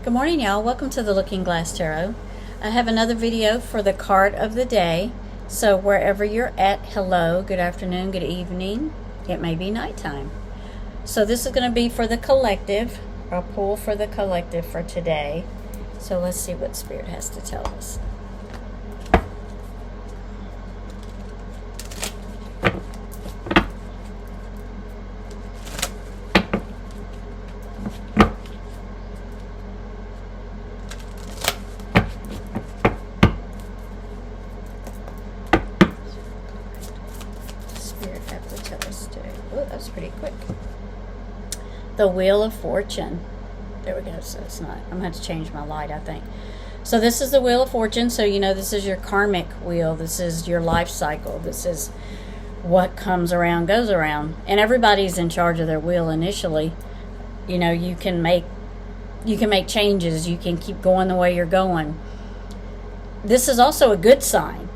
Good morning, y'all. Welcome to the Looking Glass Tarot. I have another video for the card of the day. So wherever you're at, hello, good afternoon, good evening. It may be nighttime. So this is going to be for the collective. I'll pull for the collective for today. So let's see what Spirit has to tell us. Oh, that was pretty quick. The Wheel of Fortune. There we go. So it's not. I'm going to have to change my light, I think. So this is the Wheel of Fortune. So you know this is your karmic wheel. This is your life cycle. This is what comes around goes around. And everybody's in charge of their wheel initially. You know, you can make changes. You can keep going the way you're going. This is also a good sign.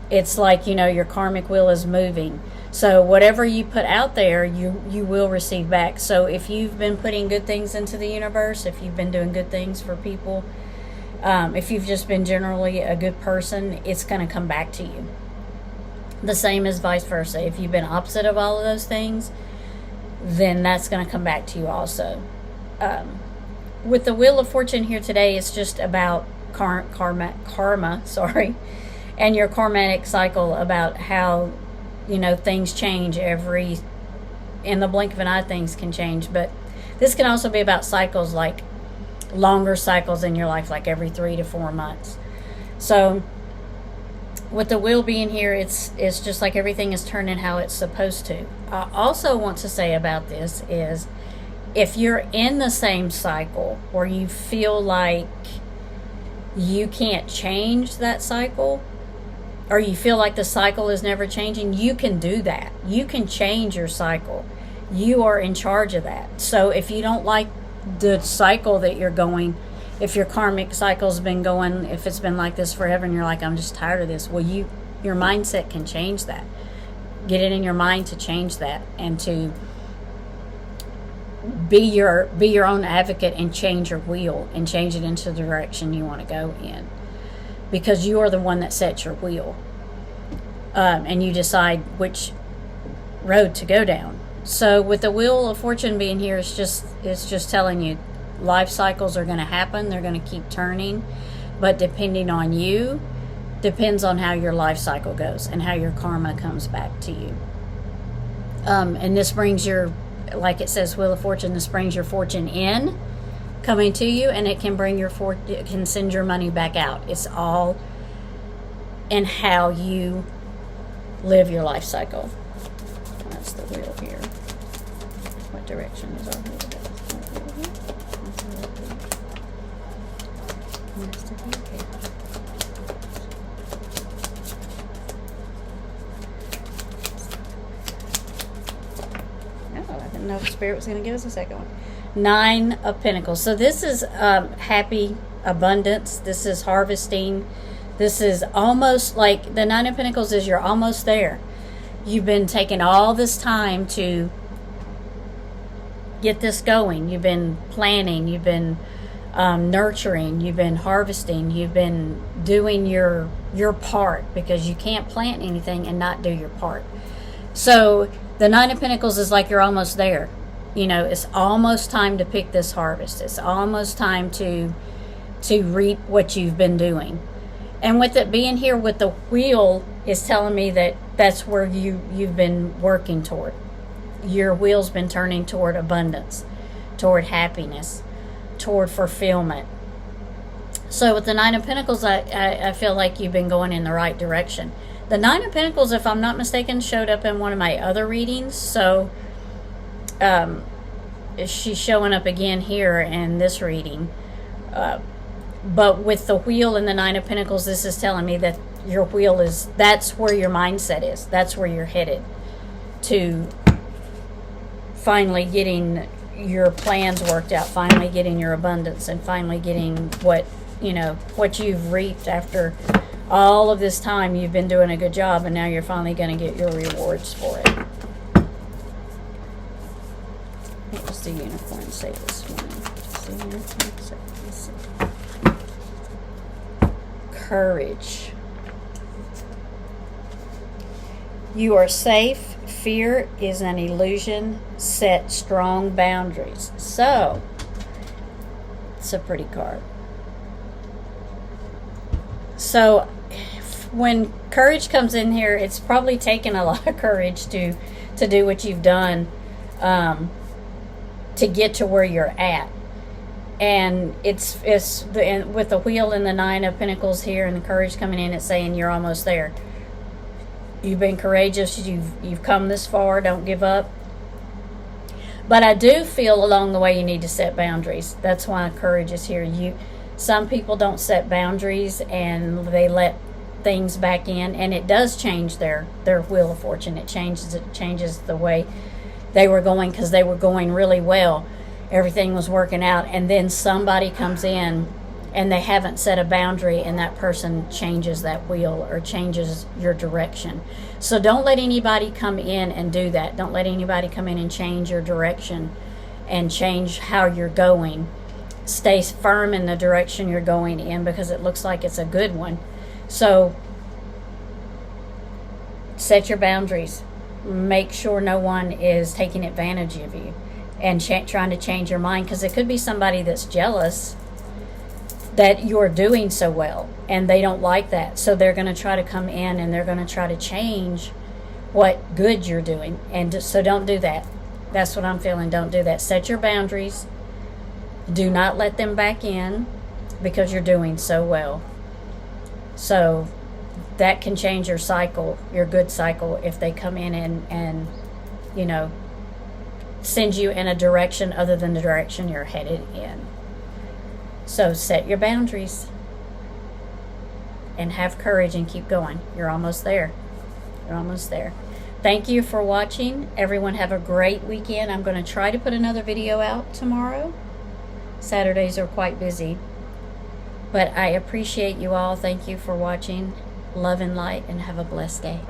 It's like, you know, your karmic wheel is moving. So whatever you put out there, you will receive back. So if you've been putting good things into the universe, if you've been doing good things for people, if you've just been generally a good person, it's going to come back to you. The same as vice versa. If you've been opposite of all of those things, then that's going to come back to you also. With the Wheel of Fortune here today, it's just about karma, and your karmatic cycle, about how, you know, things change in the blink of an eye, things can change. But this can also be about cycles, like longer cycles in your life, like every 3 to 4 months. So with the wheel being here, it's just like everything is turning how it's supposed to. I also want to say about this is, if you're in the same cycle where you feel like you can't change that cycle, or you feel like the cycle is never changing, you can do that. You can change your cycle. You are in charge of that. So if you don't like the cycle that you're going, if your karmic cycle's been going, if it's been like this forever and you're like, I'm just tired of this, well, your mindset can change that. Get it in your mind to change that, and to be your own advocate and change your wheel and change it into the direction you want to go in. Because you are the one that sets your wheel, and you decide which road to go down. So with the Wheel of Fortune being here, it's just telling you life cycles are going to happen. They're going to keep turning, but depending on you, depends on how your life cycle goes and how your karma comes back to you. And this brings like it says, Wheel of Fortune, this brings your fortune in, coming to you, and it can bring it can send your money back out. It's all in how you live your life cycle. That's the wheel here. What direction is our wheel? No, I didn't know if Spirit was going to give us a second one. 9 of Pentacles. So this is happy abundance. This is harvesting. This is almost like the 9 of Pentacles is you're almost there. You've been taking all this time to get this going. You've been planning. You've been nurturing. You've been harvesting. You've been doing your part, because you can't plant anything and not do your part. So the 9 of Pentacles is like you're almost there. You know, it's almost time to pick this harvest. It's almost time to reap what you've been doing. And with it being here with the wheel, is telling me that that's where you've been working toward. Your wheel's been turning toward abundance, toward happiness, toward fulfillment. So with the 9 of Pentacles, I feel like you've been going in the right direction. The 9 of Pentacles, if I'm not mistaken, showed up in one of my other readings. So she's showing up again here in this reading. But with the wheel and the 9 of Pentacles, this is telling me that your wheel that's where your mindset is. That's where you're headed, to finally getting your plans worked out, finally getting your abundance, and finally getting what you've reaped after all of this time. You've been doing a good job, and now you're finally going to get your rewards for it. What does the unicorn say this morning? What does the unicorn say? Let's see. courage. You are safe. Fear is an illusion. Set strong boundaries. So, it's a pretty card. So, when courage comes in here, it's probably taken a lot of courage to do what you've done to get to where you're at. And it's with the wheel and the 9 of Pentacles here and the courage coming in, it's saying you're almost there. You've been courageous. You've come this far. Don't give up. But I do feel along the way you need to set boundaries. That's why courage is here. Some people don't set boundaries and they let things back in, and it does change their wheel of fortune. It changes the way they were going, because they were going really well. Everything was working out, and then somebody comes in and they haven't set a boundary, and that person changes that wheel or changes your direction. So don't let anybody come in and do that. Don't let anybody come in and change your direction and change how you're going. Stay firm in the direction you're going in, because it looks like it's a good one. So set your boundaries. Make sure no one is taking advantage of you and trying to change your mind, because it could be somebody that's jealous that you're doing so well, and they don't like that. So they're going to try to come in and they're going to try to change what good you're doing. And so don't do that. That's what I'm feeling. Don't do that. Set your boundaries. Do not let them back in, because you're doing so well. So that can change your cycle, your good cycle, if they come in and send you in a direction other than the direction you're headed in. So set your boundaries and have courage and keep going. You're almost there. You're almost there. Thank you for watching. Everyone have a great weekend. I'm going to try to put another video out tomorrow. Saturdays are quite busy. But I appreciate you all. Thank you for watching. Love and light, and have a blessed day.